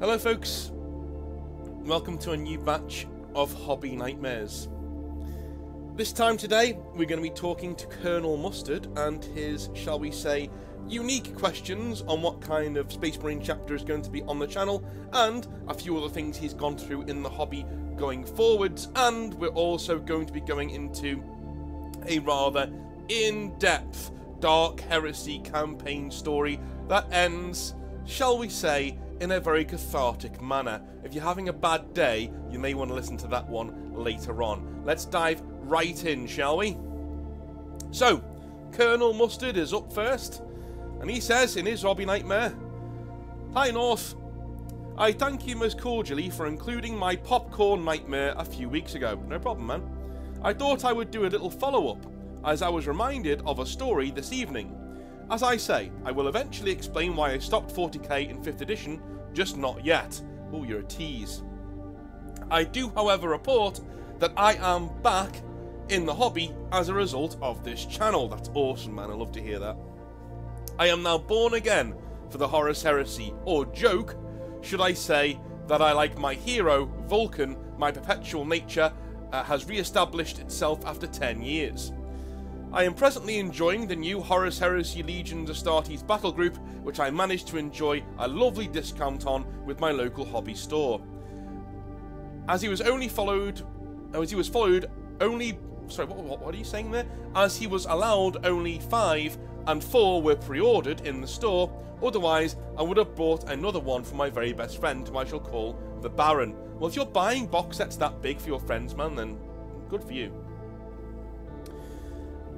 Hello folks, welcome to a new batch of Hobby Nightmares. This time today we're going to be talking to Colonel Mustard and his, shall we say, unique questions on what kind of Space Marine chapter is going to be on the channel, and a few other things he's gone through in the hobby going forwards. And we're also going to be going into a rather in-depth Dark Heresy campaign story that ends, shall we say, in a very cathartic manner. If you're having a bad day, you may want to listen to that one later on. Let's dive right in, shall we? So, Colonel Mustard is up first, and he says in his Hobby Nightmare, "Hi North, I thank you most cordially for including my popcorn nightmare a few weeks ago." No problem, man. "I thought I would do a little follow-up, as I was reminded of a story this evening. As I say, I will eventually explain why I stopped 40k in 5th edition, just not yet." Oh, you're a tease. "I do, however, report that I am back in the hobby as a result of this channel." That's awesome, man. I love to hear that. "I am now born again for the Horus Heresy, or joke, should I say that I like my hero, Vulcan, my perpetual nature, has re-established itself after 10 years. I am presently enjoying the new Horus Heresy Legions Astartes battle group, which I managed to enjoy a lovely discount on with my local hobby store. As he was allowed only 5 and 4 were pre-ordered in the store. Otherwise, I would have bought another one for my very best friend, whom I shall call the Baron." Well, if you're buying box sets that big for your friends, man, then good for you.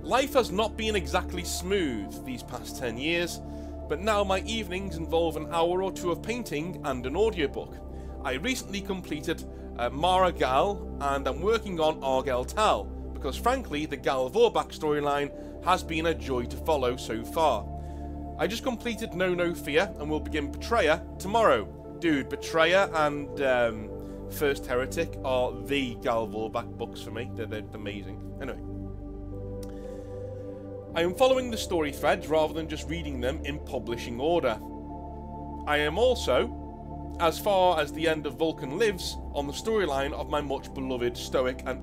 "Life has not been exactly smooth these past 10 years, but now my evenings involve an hour or two of painting and an audiobook. I recently completed Mara Gal, and I'm working on Argel Tal, because frankly the Gal Vorbak storyline has been a joy to follow so far. I just completed No Fear, and will begin Betrayer tomorrow." Dude, Betrayer and First Heretic are the Gal Vorbak books for me. They're amazing. Anyway. "I am following the story threads rather than just reading them in publishing order. I am also, as far as the end of Vulcan lives, on the storyline of my much beloved stoic and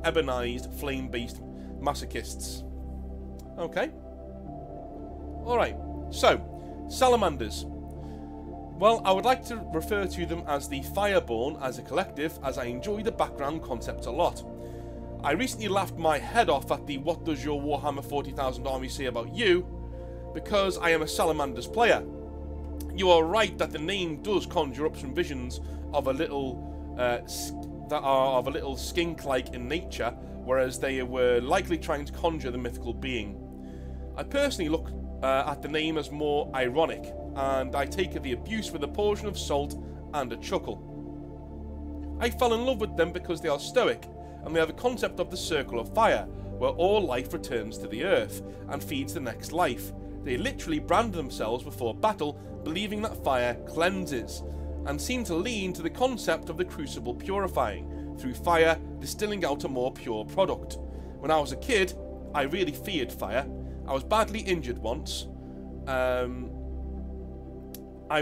ebonized flame-based masochists." Okay. Alright, so, salamanders. Well, I would like to refer to them as the Fireborn as a collective, as I enjoy the background concept a lot. I recently laughed my head off at the "What does your Warhammer 40,000 army say about you?" because I am a Salamanders player. You are right that the name does conjure up some visions of a little skink-like in nature, whereas they were likely trying to conjure the mythical being. I personally look at the name as more ironic, and I take the abuse with a portion of salt and a chuckle. I fell in love with them because they are stoic, and they have a concept of the circle of fire, where all life returns to the earth and feeds the next life. They literally brand themselves before battle, believing that fire cleanses, and seem to lean to the concept of the crucible purifying, through fire distilling out a more pure product. When I was a kid, I really feared fire. I was badly injured once. I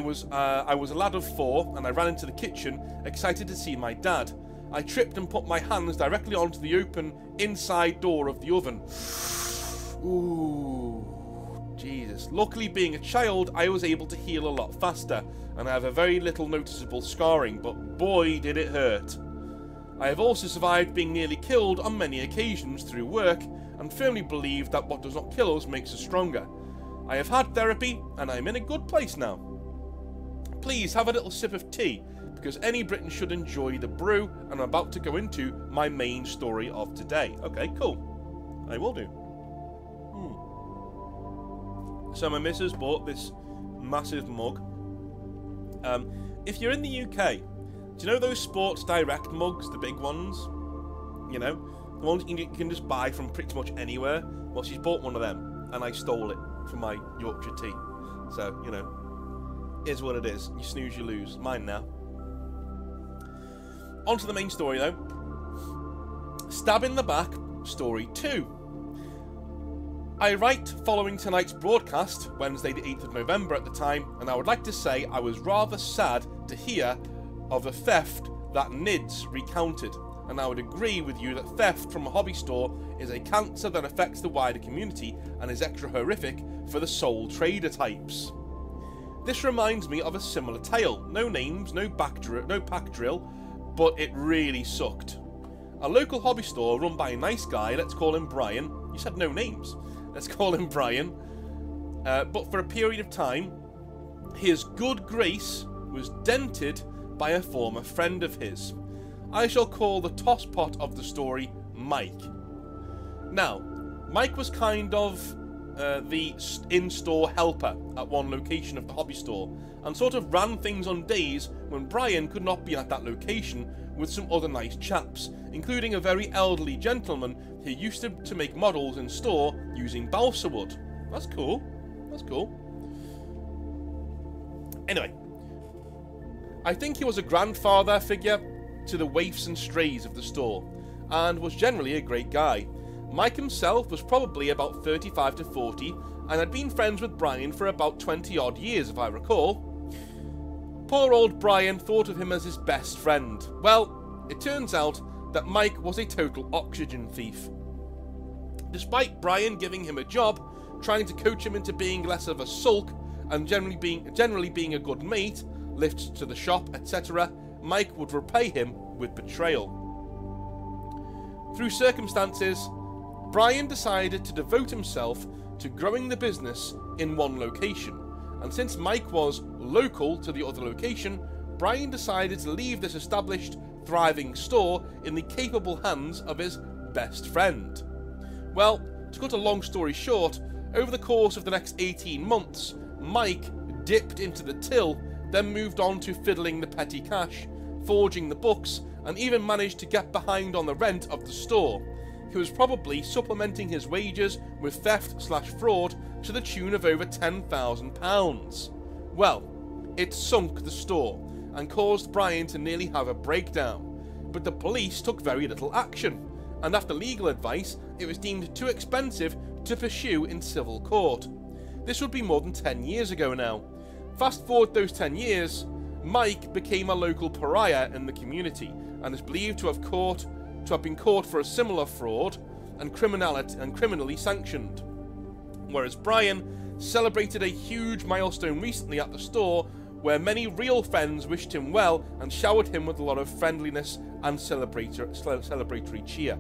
was a lad of 4, and I ran into the kitchen, excited to see my dad. I tripped and put my hands directly onto the open inside door of the oven. Ooh, Jesus. Luckily, being a child, I was able to heal a lot faster, and I have a very little noticeable scarring, but boy did it hurt. I have also survived being nearly killed on many occasions through work, and firmly believe that what does not kill us makes us stronger. I have had therapy, and I am in a good place now. Please have a little sip of tea, because any Briton should enjoy the brew, and I'm about to go into my main story of today." Okay, cool. I will do. So my missus bought this massive mug. If you're in the UK, do you know those Sports Direct mugs, the big ones? You know, the ones you can just buy from pretty much anywhere? Well, she's bought one of them, and I stole it for my Yorkshire tea. So, you know, is what it is. You snooze, you lose. Mine now. On to the main story, though. Stab in the Back, Story 2. I write following tonight's broadcast, Wednesday the 8th of November at the time, and I would like to say I was rather sad to hear of a theft that Nids recounted. And I would agree with you that theft from a hobby store is a cancer that affects the wider community and is extra horrific for the sole trader types. This reminds me of a similar tale. No names, no pack drill, but it really sucked. A local hobby store run by a nice guy, let's call him Brian. You said no names. Let's call him Brian. But for a period of time, his good grace was dented by a former friend of his. I shall call the tosspot of the story Mike. Now, Mike was kind of the in-store helper at one location of the hobby store, and sort of ran things on days when Brian could not be at that location with some other nice chaps, including a very elderly gentleman who used to make models in store using balsa wood. That's cool. That's cool. Anyway, I think he was a grandfather figure to the waifs and strays of the store, and was generally a great guy. Mike himself was probably about 35 to 40, and had been friends with Brian for about 20 odd years, if I recall. Poor old Brian thought of him as his best friend. Well, it turns out that Mike was a total oxygen thief. Despite Brian giving him a job, trying to coach him into being less of a sulk, and generally being a good mate, lifts to the shop, etc., Mike would repay him with betrayal. Through circumstances, Brian decided to devote himself to growing the business in one location, and since Mike was local to the other location, Brian decided to leave this established, thriving store in the capable hands of his best friend. Well, to cut a long story short, over the course of the next 18 months, Mike dipped into the till, then moved on to fiddling the petty cash, forging the books, and even managed to get behind on the rent of the store. He was probably supplementing his wages with theft/fraud to the tune of over £10,000. Well, it sunk the store and caused Brian to nearly have a breakdown, but the police took very little action, and after legal advice, it was deemed too expensive to pursue in civil court. This would be more than 10 years ago now. Fast forward those 10 years, Mike became a local pariah in the community and is believed to have been caught for a similar fraud and criminally sanctioned. Whereas Brian celebrated a huge milestone recently at the store where many real friends wished him well and showered him with a lot of friendliness and celebratory cheer.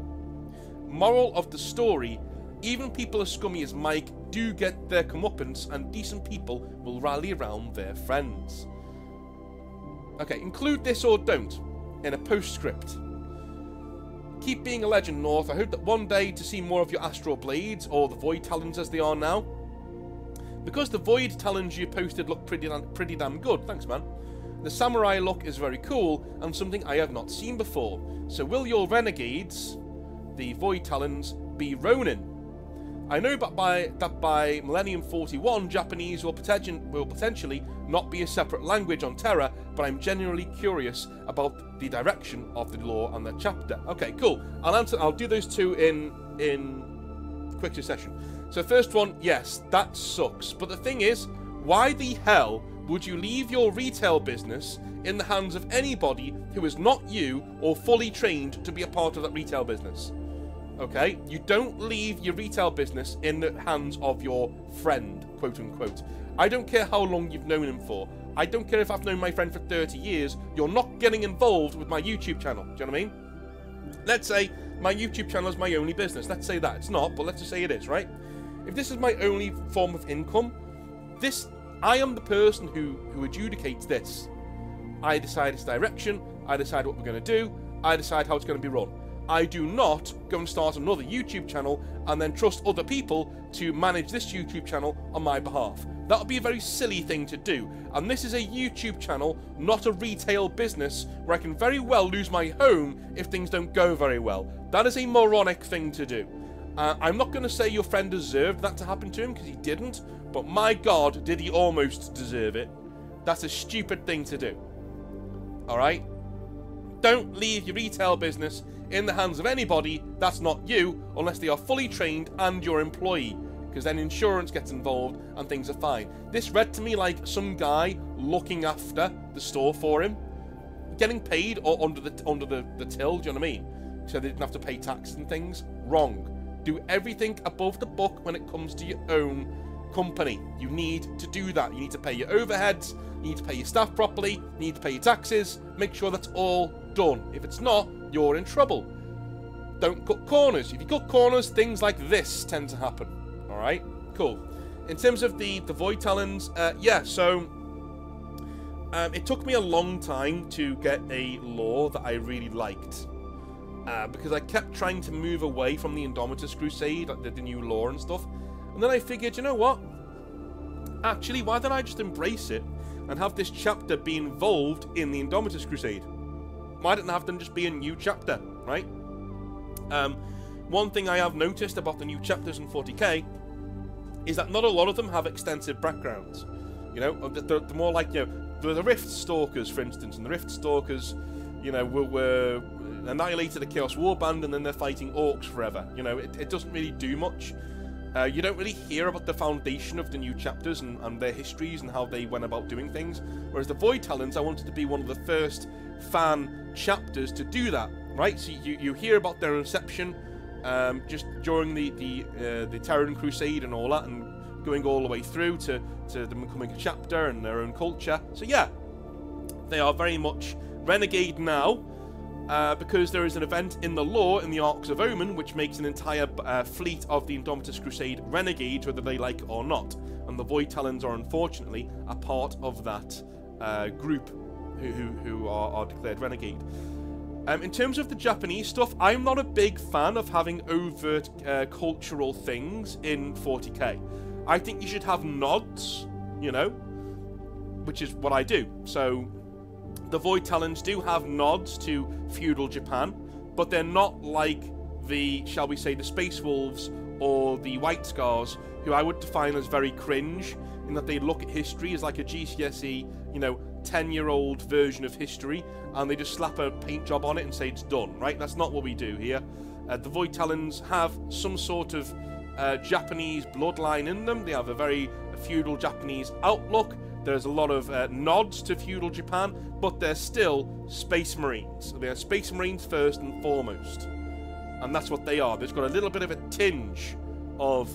Moral of the story: even people as scummy as Mike do get their comeuppance, and decent people will rally around their friends. Okay, include this or don't in a postscript. Keep being a legend, North. I hope that one day to see more of your Astral Blades, or the Void Talons as they are now. Because the Void Talons you posted look pretty damn good, thanks man. The Samurai look is very cool, and something I have not seen before. So will your Renegades, the Void Talons, be Ronin? I know that by Millennium 41, Japanese will potentially not be a separate language on Terra, but I'm genuinely curious about the direction of the lore and the chapter. Okay, cool. I'll do those two in quick succession. So first one, yes, that sucks. But the thing is, why the hell would you leave your retail business in the hands of anybody who is not you or fully trained to be a part of that retail business? Okay, you don't leave your retail business in the hands of your friend, quote unquote. I don't care how long you've known him for. I don't care if I've known my friend for 30 years. You're not getting involved with my YouTube channel. Do you know what I mean? Let's say my YouTube channel is my only business. Let's say that. It's not, but let's just say it is, right? If this is my only form of income, I am the person who adjudicates this. I decide its direction. I decide what we're going to do. I decide how it's going to be run. I do not go and start another YouTube channel and then trust other people to manage this YouTube channel on my behalf. That would be a very silly thing to do. And this is a YouTube channel, not a retail business, where I can very well lose my home if things don't go very well. That is a moronic thing to do. I'm not going to say your friend deserved that to happen to him, because he didn't, but my God, did he almost deserve it. That's a stupid thing to do. Alright? Don't leave your retail business in the hands of anybody that's not you, unless they are fully trained and your employee. because then insurance gets involved and things are fine. This read to me like some guy looking after the store for him, getting paid or under the till, do you know what I mean? So they didn't have to pay taxes and things. Wrong. Do everything above the book when it comes to your own company. You need to do that. You need to pay your overheads, you need to pay your staff properly, you need to pay your taxes, make sure that's all done. If it's not, you're in trouble. Don't cut corners. If you cut corners, things like this tend to happen. Alright? Cool. In terms of the void talons, yeah, so it took me a long time to get a lore that I really liked. Because I kept trying to move away from the Indomitus Crusade, like the new lore and stuff. And then I figured, you know what? Actually, why don't I just embrace it and have this chapter be involved in the Indomitus Crusade? Why didn't I have them just be a new chapter, right? One thing I have noticed about the new chapters in 40k is that not a lot of them have extensive backgrounds. You know, they're more like, you know, the Rift Stalkers, for instance, and the Rift Stalkers, you know, were annihilated a Chaos Warband and then they're fighting orcs forever. You know, it doesn't really do much. You don't really hear about the foundation of the new chapters and their histories and how they went about doing things. Whereas the Void Talons, I wanted to be one of the first fan chapters to do that, right? So you hear about their inception just during the Terran Crusade and all that, and going all the way through to them becoming a chapter and their own culture. So yeah, they are very much renegade now. Because there is an event in the lore in the Arcs of Omen which makes an entire fleet of the Indomitus Crusade renegades, whether they like it or not. And the Void Talons are unfortunately a part of that group who are declared renegade. In terms of the Japanese stuff, I'm not a big fan of having overt cultural things in 40k. I think you should have nods, you know, which is what I do. So the Void Talons do have nods to feudal Japan, but they're not like the, shall we say, the Space Wolves or the White Scars, who I would define as very cringe, in that they look at history as like a GCSE, you know, 10-year-old version of history, and they just slap a paint job on it and say it's done, right? That's not what we do here. The Void Talons have some sort of Japanese bloodline in them. They have a very feudal Japanese outlook. There's a lot of nods to feudal Japan, but they're still Space Marines. They're Space Marines first and foremost, and that's what they are. They've got a little bit of a tinge of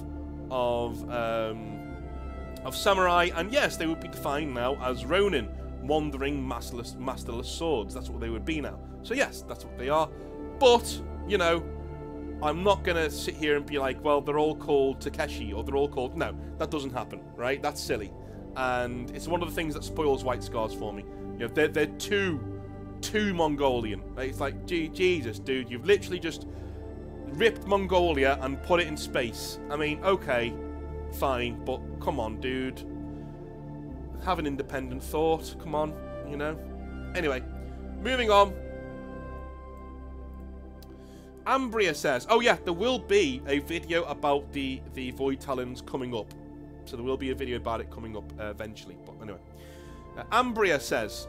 samurai, and yes, they would be defined now as Ronin, wandering masterless swords. That's what they would be now. So yes, that's what they are. But you know, I'm not gonna sit here and be like, well, they're all called Takeshi or they're all called. No, that doesn't happen, right? That's silly. And it's one of the things that spoils White Scars for me. You know, they're too Mongolian. It's like, Jesus, dude, you've literally just ripped Mongolia and put it in space. I mean, okay, fine, but come on, dude. Have an independent thought. Come on, you know. Anyway, moving on. Ambria says, oh yeah, there will be a video about the Void Talons coming up. So there will be a video about it coming up eventually. But anyway. Ambria says,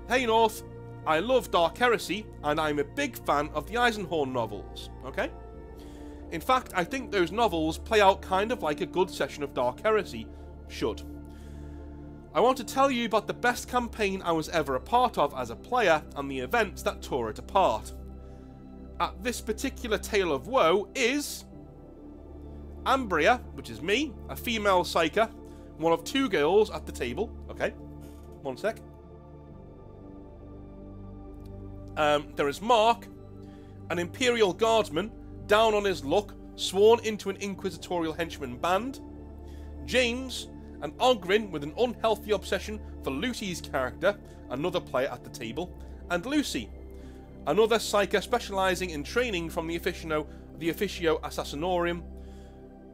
hey North, I love Dark Heresy, and I'm a big fan of the Eisenhorn novels. Okay? In fact, I think those novels play out kind of like a good session of Dark Heresy should. I want to tell you about the best campaign I was ever a part of as a player, and the events that tore it apart. At this particular tale of woe is Ambria, which is me, a female psyker, one of two girls at the table. Okay, one sec. There is Mark, an Imperial Guardsman, down on his luck, sworn into an inquisitorial henchman band. James, an Ogrin with an unhealthy obsession for Lucy's character, another player at the table. And Lucy, another psyker specialising in training from the Officio Assassinorum,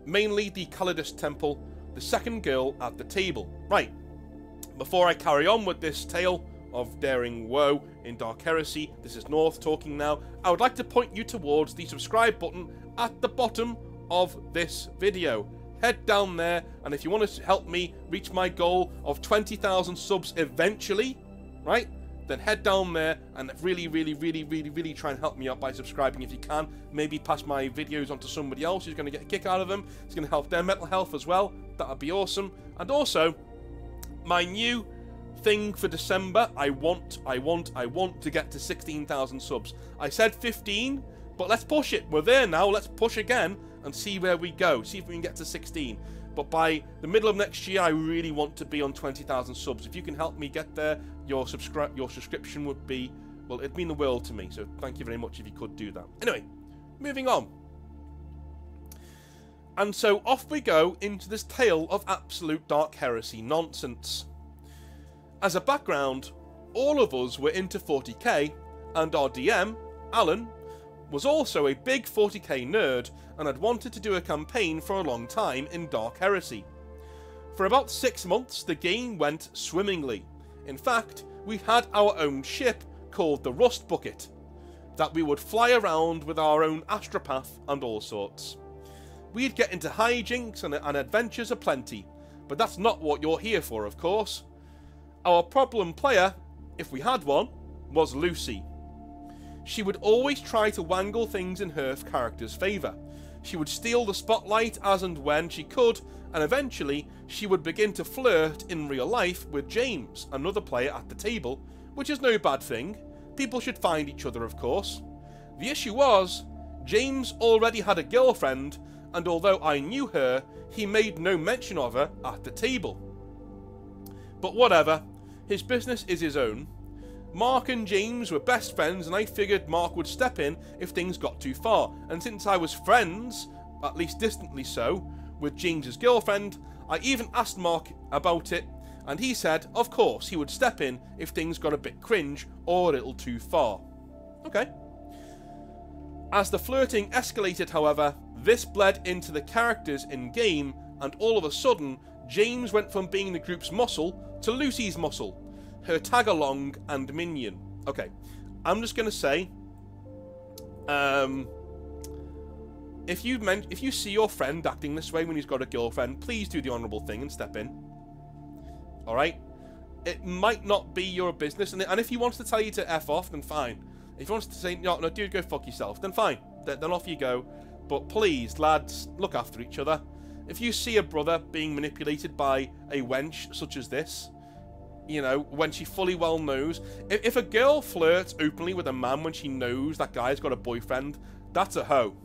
mainly the Calidus Temple, the second girl at the table. Right, before I carry on with this tale of daring woe in Dark Heresy, this is North talking now, I would like to point you towards the subscribe button at the bottom of this video. Head down there, and if you want to help me reach my goal of 20,000 subs eventually, right, then head down there and really try and help me out by subscribing if you can. Maybe pass my videos on to somebody else who's going to get a kick out of them. It's going to help their mental health as well. That would be awesome. And also, my new thing for December, I want to get to 16,000 subs. I said 15, but let's push it. We're there now. Let's push again and see where we go. See if we can get to 16. But by the middle of next year, I really want to be on 20,000 subs. If you can help me get there, your subscription would be, well, it'd mean the world to me. So thank you very much if you could do that. Anyway, moving on. And so off we go into this tale of absolute dark heresy nonsense. As a background, all of us were into 40k, and our DM, Alan, was also a big 40k nerd and had wanted to do a campaign for a long time in Dark Heresy. For about 6 months, the game went swimmingly. In fact, we had our own ship called the Rust Bucket, that we would fly around with our own astropath and all sorts. We'd get into hijinks and adventures aplenty, but that's not what you're here for, of course. Our problem player, if we had one, was Lucy. She would always try to wangle things in her character's favour. She would steal the spotlight as and when she could, and eventually she would begin to flirt in real life with James, another player at the table, which is no bad thing. People should find each other, of course. The issue was, James already had a girlfriend, and although I knew her, he made no mention of her at the table. But whatever, his business is his own. Mark and James were best friends, and I figured Mark would step in if things got too far. And since I was friends, at least distantly so, with James's girlfriend, I even asked Mark about it, and he said, of course, he would step in if things got a bit cringe or a little too far. Okay. As the flirting escalated, however, this bled into the characters in-game, and all of a sudden, James went from being the group's muscle to Lucy's muscle, her tag-along and minion. Okay, I'm just going to say, if you see your friend acting this way when he's got a girlfriend, please do the honourable thing and step in. Alright? It might not be your business, and if he wants to tell you to F off, then fine. If he wants to say, no, dude, go fuck yourself, then fine. Then off you go. But please, lads, look after each other. If you see a brother being manipulated by a wench such as this, you know, when she fully well knows, if a girl flirts openly with a man when she knows that guy's got a boyfriend, that's a hoe.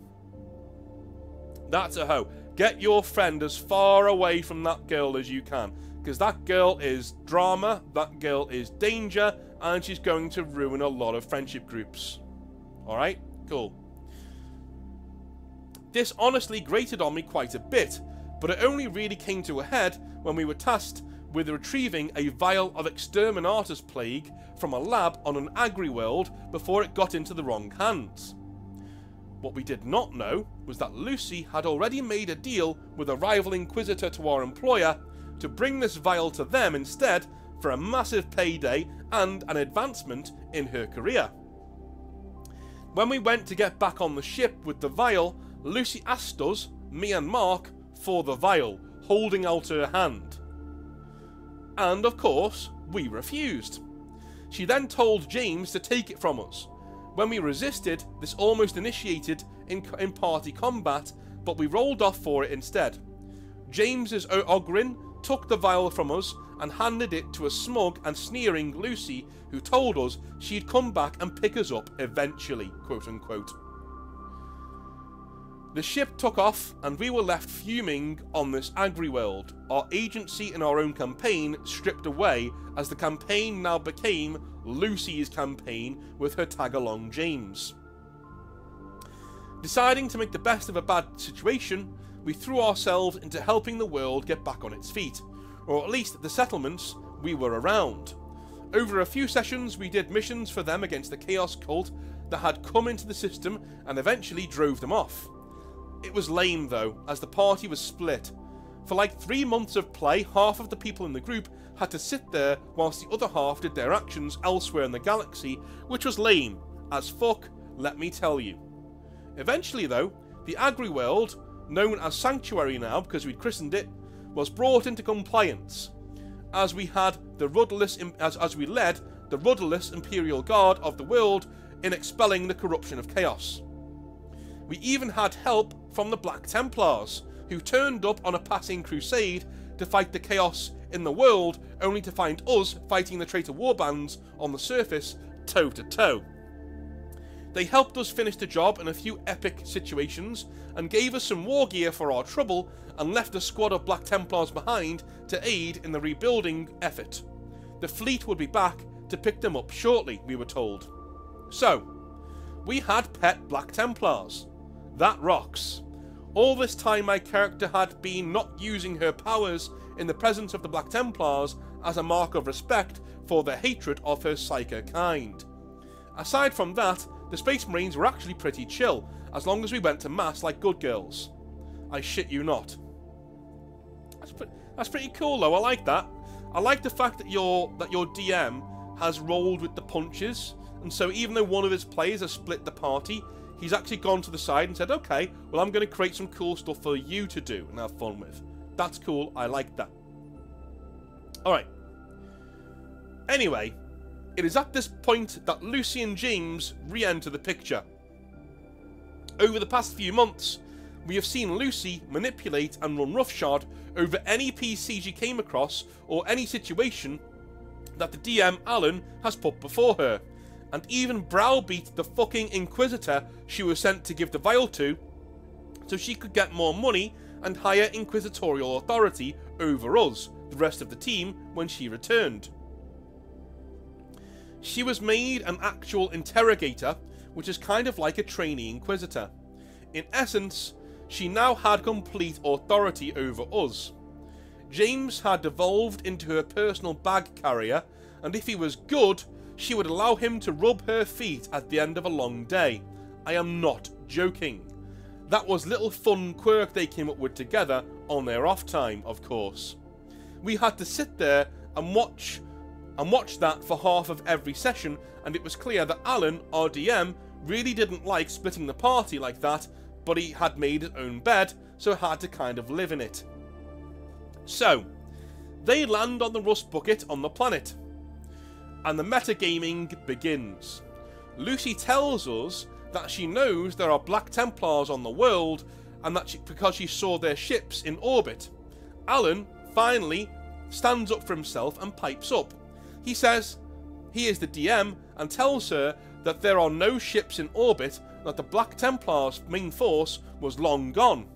That's a hoe. Get your friend as far away from that girl as you can, because that girl is drama, that girl is danger, and she's going to ruin a lot of friendship groups. Alright? Cool. This honestly grated on me quite a bit, but it only really came to a head when we were tasked with retrieving a vial of Exterminatus plague from a lab on an agri-world before it got into the wrong hands. What we did not know was that Lucy had already made a deal with a rival inquisitor to our employer to bring this vial to them instead for a massive payday and an advancement in her career. When we went to get back on the ship with the vial, Lucy asked us, me and Mark, for the vial, holding out her hand. And of course, we refused. She then told James to take it from us. When we resisted, this almost initiated in party combat, but we rolled off for it instead. James's Ogrin took the vial from us and handed it to a smug and sneering Lucy, who told us she'd come back and pick us up eventually, quote unquote. The ship took off and we were left fuming on this agri-world, our agency in our own campaign stripped away as the campaign now became Lucy's campaign with her tag-along James. Deciding to make the best of a bad situation, we threw ourselves into helping the world get back on its feet, or at least the settlements we were around. Over a few sessions we did missions for them against the Chaos Cult that had come into the system and eventually drove them off. It was lame though, as the party was split. For like 3 months of play, half of the people in the group had to sit there whilst the other half did their actions elsewhere in the galaxy, which was lame as fuck, let me tell you. Eventually though, the agri-world, known as Sanctuary now because we'd christened it, was brought into compliance, as we led the rudderless Imperial Guard of the world in expelling the corruption of chaos. We even had help from the Black Templars, who turned up on a passing crusade to fight the chaos in the world, only to find us fighting the traitor warbands on the surface, toe to toe. They helped us finish the job in a few epic situations, and gave us some war gear for our trouble, and left a squad of Black Templars behind to aid in the rebuilding effort. The fleet would be back to pick them up shortly, we were told. So, we had pet Black Templars. That rocks. All this time my character had been not using her powers in the presence of the Black Templars as a mark of respect for their hatred of her psyker kind. Aside from that, the Space Marines were actually pretty chill, as long as we went to mass like good girls. I shit you not. That's pretty cool though, I like that. I like the fact that your DM has rolled with the punches, and so even though one of his players has split the party, he's actually gone to the side and said, okay, well I'm going to create some cool stuff for you to do and have fun with. That's cool, I like that. Alright. Anyway, it is at this point that Lucy and James re-enter the picture. Over the past few months, we have seen Lucy manipulate and run roughshod over any PC she came across or any situation that the DM Alan has put before her, and even browbeat the fucking Inquisitor she was sent to give the vial to, so she could get more money and higher inquisitorial authority over us, the rest of the team, when she returned. She was made an actual interrogator, which is kind of like a trainee Inquisitor. In essence, she now had complete authority over us. James had devolved into her personal bag carrier, and if he was good, she would allow him to rub her feet at the end of a long day. I am not joking. That was little fun quirk they came up with together on their off time, of course. We had to sit there and watch that for half of every session, and it was clear that Alan, our DM, really didn't like splitting the party like that, but he had made his own bed, so had to kind of live in it. So, they land on the rust bucket on the planet, and the metagaming begins. Lucy tells us that she knows there are Black Templars on the world, and that because she saw their ships in orbit. Alan finally stands up for himself and pipes up. He says he is the DM and tells her that there are no ships in orbit, that the Black Templars' main force was long gone.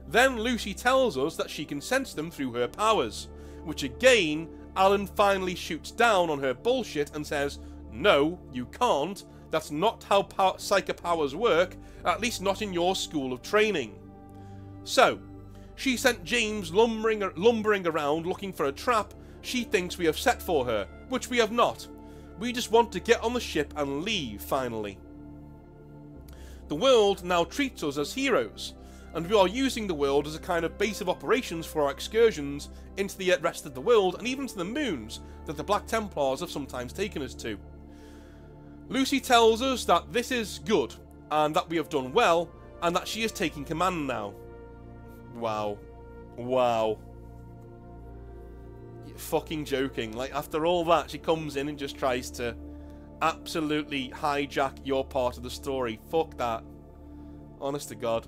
Then Lucy tells us that she can sense them through her powers, which again Alan finally shoots down on her bullshit and says, no, you can't, that's not how psyker powers work, at least not in your school of training. So, she sent James lumbering around looking for a trap she thinks we have set for her, which we have not. We just want to get on the ship and leave, finally. The world now treats us as heroes, and we are using the world as a kind of base of operations for our excursions into the rest of the world, and even to the moons that the Black Templars have sometimes taken us to. Lucy tells us that this is good, and that we have done well, and that she is taking command now. Wow. Wow. You're fucking joking. Like, after all that, she comes in and just tries to absolutely hijack your part of the story. Fuck that. Honest to God.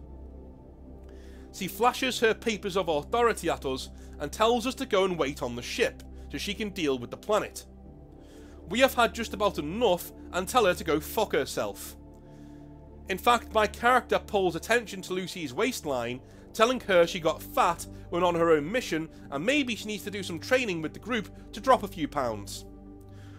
She flashes her papers of authority at us and tells us to go and wait on the ship, so she can deal with the planet. We have had just about enough and tell her to go fuck herself. In fact, my character pulls attention to Lucy's waistline, telling her she got fat when on her own mission and maybe she needs to do some training with the group to drop a few pounds.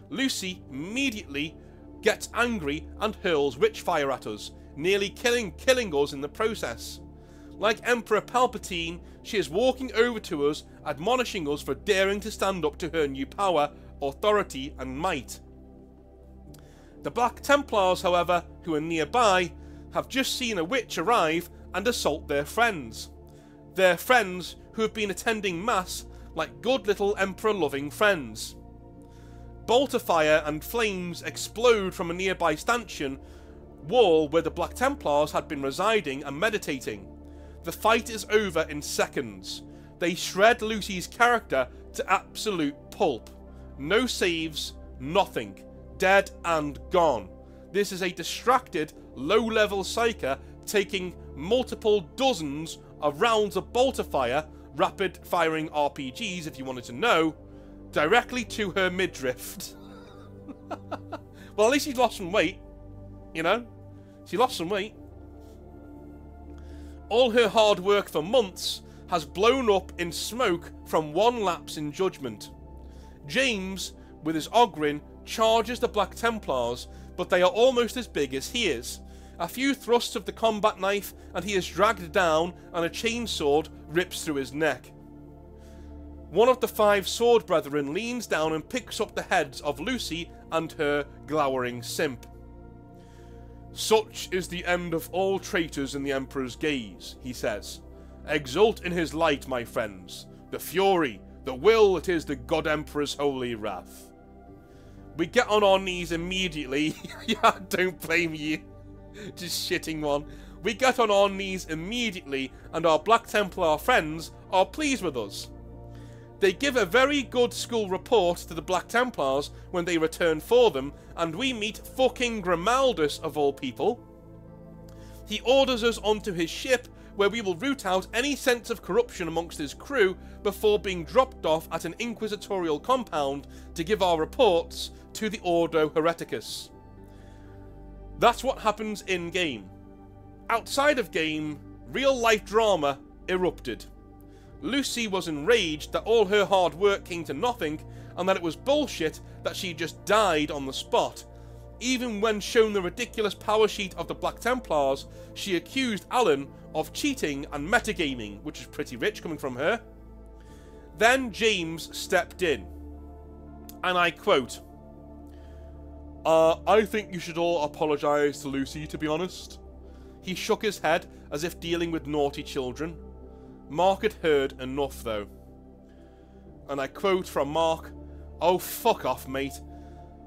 Lucy immediately gets angry and hurls witchfire at us, nearly killing us in the process. Like Emperor Palpatine, she is walking over to us, admonishing us for daring to stand up to her new power, authority and might. The Black Templars, however, who are nearby, have just seen a witch arrive and assault their friends. Their friends who have been attending mass like good little Emperor-loving friends. Bolt of fire and flames explode from a nearby stanchion wall where the Black Templars had been residing and meditating. The fight is over in seconds. They shred Lucy's character to absolute pulp. No saves, Nothing. Dead and gone. This is a distracted, low-level psyker taking multiple dozens of rounds of bolter fire, rapid-firing RPGs, if you wanted to know, directly to her midriff. Well, at least she's lost some weight. You know? She lost some weight. All her hard work for months has blown up in smoke from one lapse in judgment. James, with his Ogrin, charges the Black Templars, but they are almost as big as he is. A few thrusts of the combat knife and he is dragged down and a chainsword rips through his neck. One of the 5 sword brethren leans down and picks up the heads of Lucy and her glowering simp. Such is the end of all traitors in the Emperor's gaze, he says. Exult in his light, my friends. The fury, the will, it is the God Emperor's holy wrath. We get on our knees immediately. Yeah, don't blame you. Just shitting one. We get on our knees immediately, and our Black Templar friends are pleased with us. They give a very good school report to the Black Templars when they return for them, and we meet fucking Grimaldus, of all people. He orders us onto his ship, where we will root out any sense of corruption amongst his crew before being dropped off at an inquisitorial compound to give our reports to the Ordo Hereticus. That's what happens in-game. Outside of game, real-life drama erupted. Lucy was enraged that all her hard work came to nothing and that it was bullshit that she just died on the spot. Even when shown the ridiculous power sheet of the Black Templars, she accused Alan of cheating and metagaming, which is pretty rich coming from her. Then James stepped in, and I quote, I think you should all apologise to Lucy, to be honest. He shook his head as if dealing with naughty children. Mark had heard enough, though. And I quote from Mark, oh, fuck off, mate.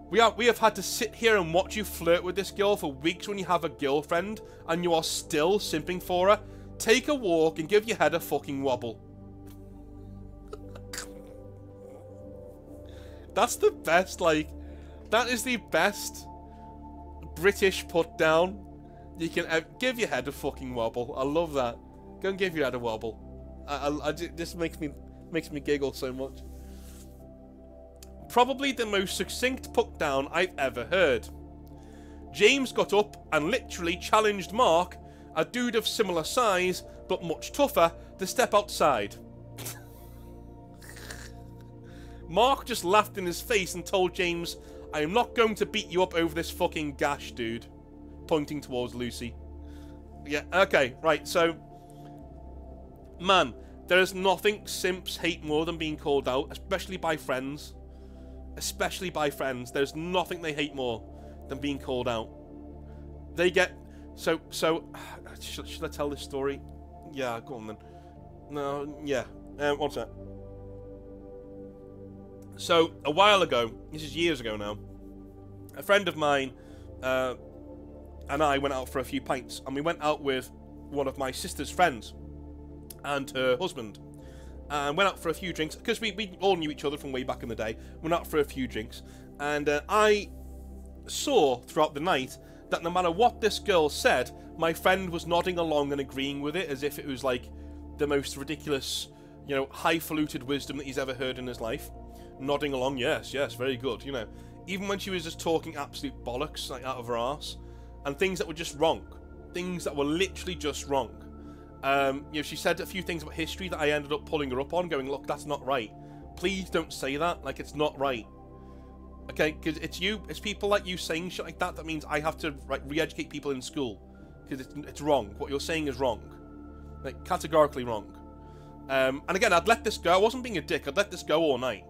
We have had to sit here and watch you flirt with this girl for weeks when you have a girlfriend, and you are still simping for her. Take a walk and give your head a fucking wobble. That's the best, like, that is the best British put down. You can give your head a fucking wobble. I love that. Go and give your head a wobble. It just makes me giggle so much. Probably the most succinct put down I've ever heard. James got up and literally challenged Mark, a dude of similar size but much tougher, to step outside. Mark just laughed in his face and told James, I am not going to beat you up over this fucking gash, dude. Pointing towards Lucy. Yeah, okay, right, so... Man, there is nothing simps hate more than being called out, especially by friends. Especially by friends. There's nothing they hate more than being called out. They get... So should I tell this story? Yeah, go on then. No, yeah. One sec. So, a while ago, this is years ago now, a friend of mine and I went out for a few pints, and we went out with one of my sister's friends and her husband, and went out for a few drinks, because we all knew each other from way back in the day. Went out for a few drinks, and I saw throughout the night that no matter what this girl said, my friend was nodding along and agreeing with it, as if it was like the most ridiculous, you know, highfalutin wisdom that he's ever heard in his life. Nodding along, yes, very good, you know. Even when she was just talking absolute bollocks, like, out of her arse, and things that were just wrong. Things that were literally just wrong. You know, she said a few things about history that I ended up pulling her up on, going, look, that's not right. Please don't say that, like, it's not right. Okay, because it's people like you saying shit like that means I have to, like, re-educate people in school. Because it's wrong. What you're saying is wrong. Like, categorically wrong. And again, I'd let this go. I wasn't being a dick. I'd let this go all night.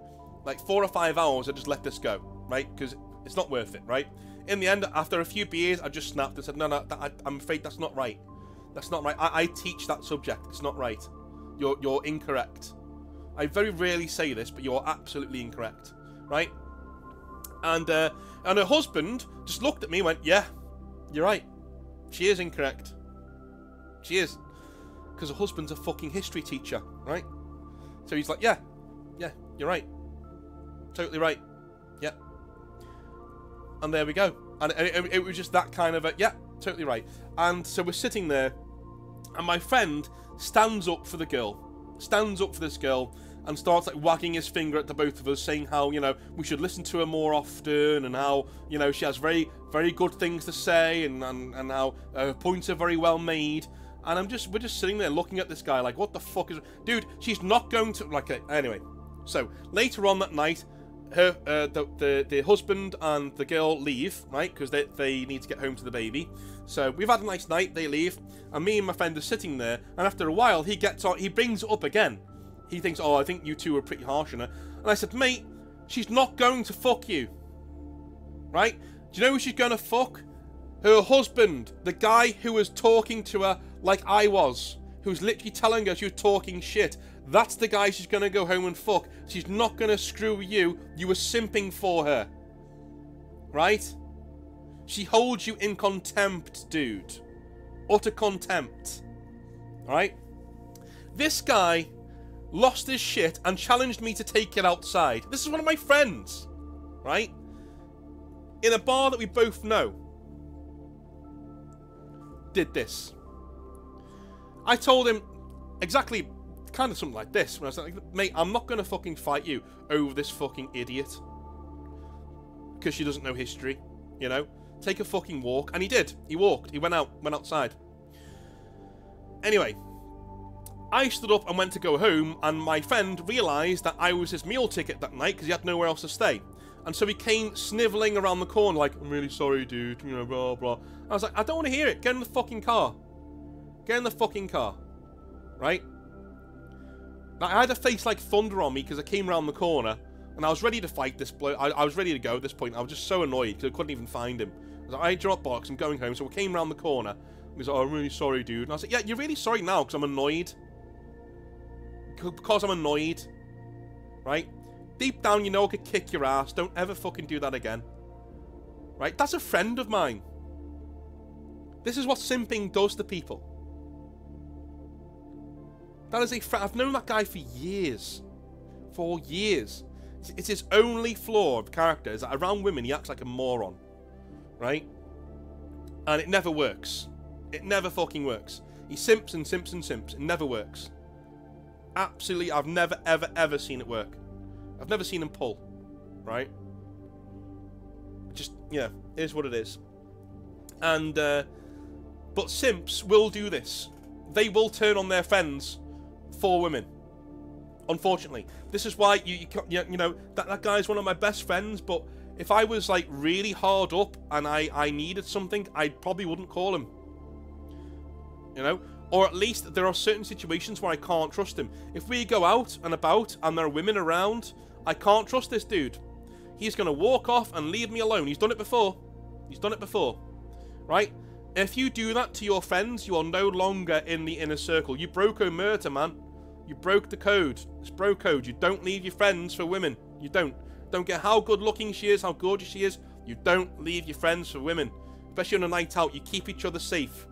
Like, 4 or 5 hours, I'd just let this go, right? Because it's not worth it, right? In the end, after a few beers, I just snapped and said, no, I'm afraid that's not right. That's not right. I teach that subject. It's not right. You're incorrect. I very rarely say this, but you're absolutely incorrect, right? And her husband just looked at me and went, yeah, you're right. She is incorrect. She is. Because her husband's a fucking history teacher, right? So he's like, yeah, you're right. Totally right. Yeah. And there we go. And it was just that kind of a, yeah, totally right. And so we're sitting there, and my friend stands up for the girl. Stands up for this girl, and starts like wagging his finger at the both of us, saying how, you know, we should listen to her more often, and how, you know, she has very, very good things to say, and how her points are very well made. And we're just sitting there looking at this guy like, what the fuck is... Dude, she's not going to... Like, anyway. So, later on that night, the husband and the girl leave, right? Because they need to get home to the baby. So, we've had a nice night, they leave. And me and my friend are sitting there. And after a while, he brings it up again. He thinks, oh, I think you two are pretty harsh on her. And I said, mate, she's not going to fuck you. Right? Do you know who she's going to fuck? Her husband, the guy who was talking to her like I was, who's literally telling her she was talking shit. That's the guy she's going to go home and fuck. She's not going to screw you. You were simping for her. Right? She holds you in contempt, dude. Utter contempt. Right? This guy lost his shit and challenged me to take it outside. This is one of my friends. Right? In a bar that we both know. Did this. I told him exactly kind of something like this when I was like, mate, I'm not going to fucking fight you over this fucking idiot because she doesn't know history, you know. Take a fucking walk. And he did. He walked. He went outside. Anyway, I stood up and went to go home, and my friend realised that I was his meal ticket that night because he had nowhere else to stay. And so he came snivelling around the corner like, I'm really sorry, dude, you know, blah, blah. I was like, I don't want to hear it. Get in the fucking car. Get in the fucking car. Right? Now, I had a face like thunder on me because I came around the corner, and I was ready to fight this bloke. I was ready to go at this point. I was just so annoyed because I couldn't even find him. I was like, I dropped box, I'm going home. So we came around the corner. He was like, oh, I'm really sorry, dude. And I was like, yeah, you're really sorry now because I'm annoyed. Because I'm annoyed. Right? Deep down, you know I could kick your ass. Don't ever fucking do that again. Right? That's a friend of mine. This is what simping does to people. That is a friend. I've known that guy for years. For years. It's his only flaw of character is that around women he acts like a moron. Right? And it never works. It never fucking works. He simps and simps and simps. It never works. Absolutely, I've never, ever, ever seen it work. I've never seen him pull. Right? Just, yeah, it is what it is. And, but simps will do this. They will turn on their friends for women. Unfortunately. This is why, you know, that guy's one of my best friends, but if I was, like, really hard up and I needed something, I probably wouldn't call him. You know? Or at least there are certain situations where I can't trust him. If we go out and about and there are women around, I can't trust this dude. He's going to walk off and leave me alone. He's done it before. He's done it before. Right? If you do that to your friends, you are no longer in the inner circle. You broke omerta, man. You broke the code. It's bro code. You don't leave your friends for women. You don't. Don't care how good looking she is, how gorgeous she is. You don't leave your friends for women. Especially on a night out. You keep each other safe.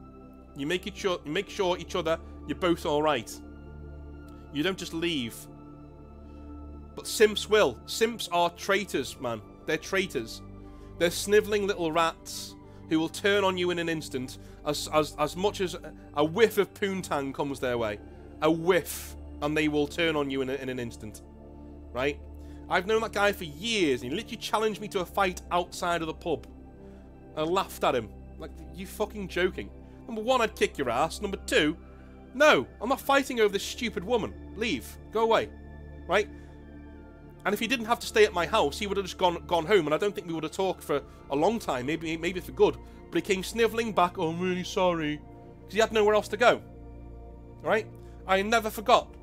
You make sure each other, you're both alright. You don't just leave. But simps will. Simps are traitors, man. They're traitors. They're snivelling little rats who will turn on you in an instant as much as a whiff of poontang comes their way. A whiff. And they will turn on you in an instant. Right? I've known that guy for years, and he literally challenged me to a fight outside of the pub. I laughed at him. Like, you fucking joking. Number one, I'd kick your ass. Number two, no, I'm not fighting over this stupid woman. Leave. Go away. Right? And if he didn't have to stay at my house, he would have just gone home, and I don't think we would have talked for a long time, maybe for good. But he came snivelling back, oh, I'm really sorry, because he had nowhere else to go. Right? I never forgot.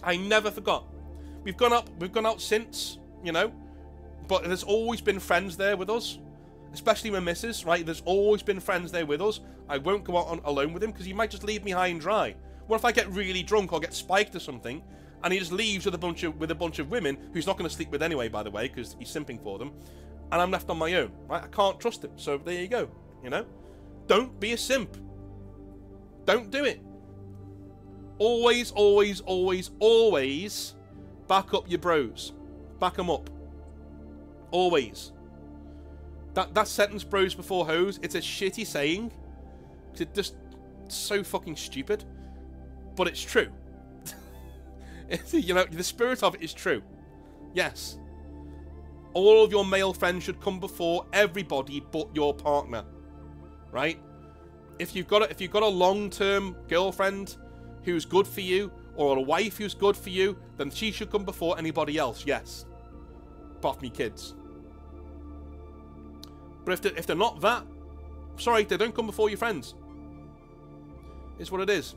I never forgot. We've gone out since, you know, but there's always been friends there with us. Especially my missus, right? There's always been friends there with us. I won't go out alone with him because he might just leave me high and dry. What if I get really drunk or get spiked or something, and he just leaves with a bunch of women who's not going to sleep with anyway, by the way, because he's simping for them, and I'm left on my own, right? I can't trust him. So there you go. You know, don't be a simp. Don't do it. Always, always, always, always back up your bros. Back them up. Always. That sentence, bros before hoes, it's a shitty saying. It's just so fucking stupid. But it's true. You know, the spirit of it is true. Yes. All of your male friends should come before everybody but your partner. Right? If you've got a long-term girlfriend who's good for you, or a wife who's good for you, then she should come before anybody else, yes. Apart from your kids. But if they're not that, sorry, they don't come before your friends. It's what it is.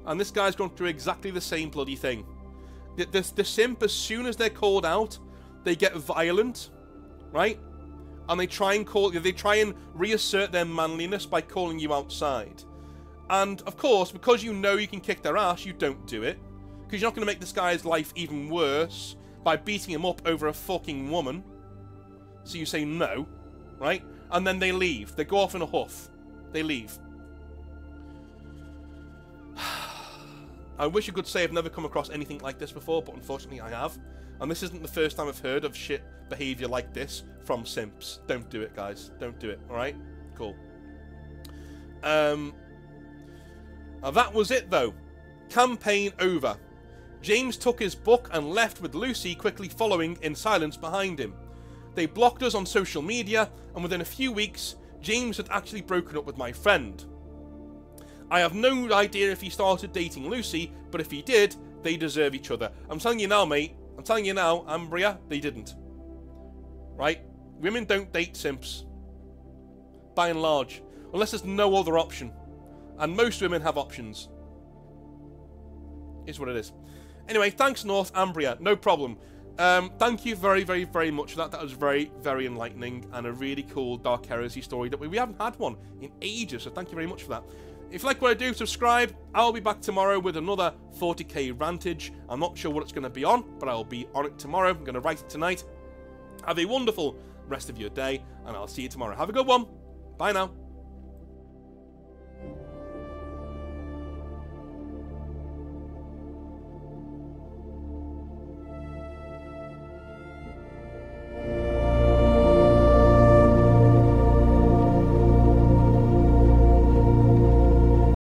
And this guy's gone through exactly the same bloody thing. The simp, as soon as they're called out, they get violent, right? And they try and reassert their manliness by calling you outside. And, of course, because you know you can kick their ass, you don't do it. Because you're not going to make this guy's life even worse by beating him up over a fucking woman. So you say no, right? And then they leave. They go off in a huff. They leave. I wish I could say I've never come across anything like this before, but unfortunately I have. And this isn't the first time I've heard of shit behaviour like this from simps. Don't do it, guys. Don't do it, alright? Cool. Now that was it, though. Campaign over. James took his book and left with Lucy quickly following in silence behind him. They blocked us on social media, and within a few weeks, James had actually broken up with my friend. I have no idea if he started dating Lucy, but if he did, they deserve each other. I'm telling you now, mate. I'm telling you now, Ambria, they didn't. Right? Women don't date simps. By and large. Unless there's no other option. And most women have options. Is what it is. Anyway, thanks, North Ambria. No problem. Thank you very, very, very much for that. That was very, very enlightening and a really cool Dark Heresy story that we haven't had one in ages, so thank you very much for that. If you like what I do, subscribe. I'll be back tomorrow with another 40k rantage. I'm not sure what it's going to be on, but I'll be on it tomorrow. I'm going to write it tonight. Have a wonderful rest of your day, and I'll see you tomorrow. Have a good one. Bye now.